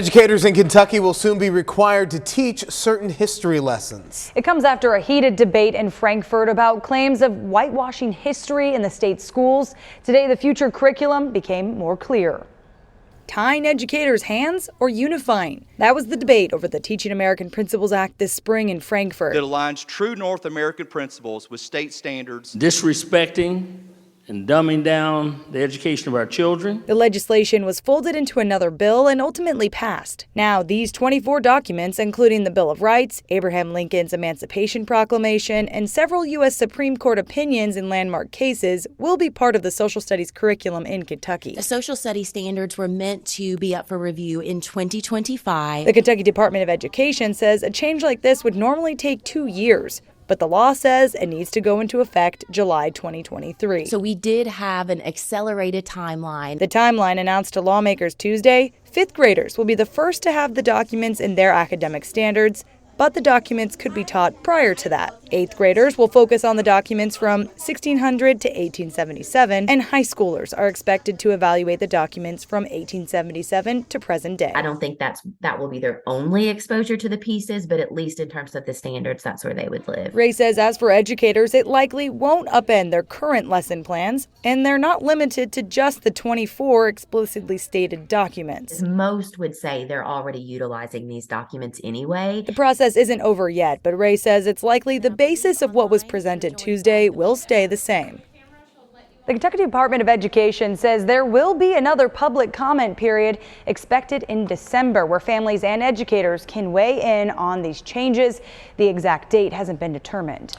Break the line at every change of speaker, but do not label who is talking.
Educators in Kentucky will soon be required to teach certain history lessons.
It comes after a heated debate in Frankfort about claims of whitewashing history in the state schools. Today, the future curriculum became more clear. Tying educators' hands or unifying? That was the debate over the Teaching American Principles Act this spring in Frankfort.
That aligns true North American principles with state standards.
Disrespecting and dumbing down the education of our children.
The legislation was folded into another bill and ultimately passed. Now, these 24 documents, including the Bill of Rights, Abraham Lincoln's Emancipation Proclamation, and several U.S. Supreme Court opinions in landmark cases, will be part of the social studies curriculum in Kentucky.
The social studies standards were meant to be up for review in 2025.
The Kentucky Department of Education says a change like this would normally take 2 years. But the law says it needs to go into effect July 2023.
So we did have an accelerated timeline.
The timeline announced to lawmakers Tuesday, fifth graders will be the first to have the documents in their academic standards, but the documents could be taught prior to that. Eighth graders will focus on the documents from 1600 to 1877, and high schoolers are expected to evaluate the documents from 1877 to present day.
I don't think that will be their only exposure to the pieces, but at least in terms of the standards, that's where they would live.
Ray says as for educators, it likely won't upend their current lesson plans, and they're not limited to just the 24 explicitly stated documents.
Most would say they're already utilizing these documents anyway.
The process isn't over yet, but Ray says it's likely the basis of what was presented Tuesday will stay the same. The Kentucky Department of Education says there will be another public comment period expected in December where families and educators can weigh in on these changes. The exact date hasn't been determined.